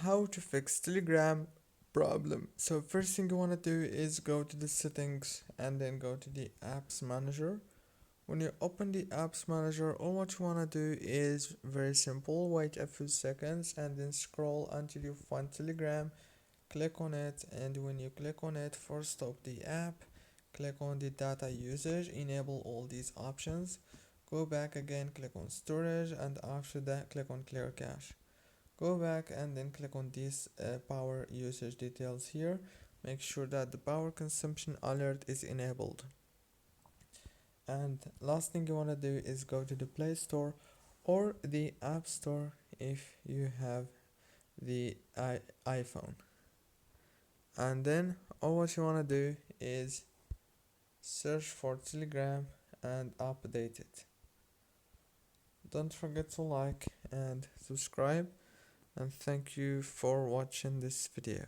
how to fix Telegram problem. So first thing you want to do is go to the settings and then go to the apps manager. When you open the apps manager, all what you want to do is very simple: wait a few seconds and then scroll until you find Telegram. Click on it, and when you click on it, first stop the app, click on the data usage, enable all these options, go back again, click on storage, and after that click on clear cache. Go back and then click on this power usage details here. Make sure that the power consumption alert is enabled. And last thing you want to do is go to the Play Store or the App Store if you have the iPhone. And then all what you want to do is search for Telegram and update it. Don't forget to like and subscribe, and thank you for watching this video.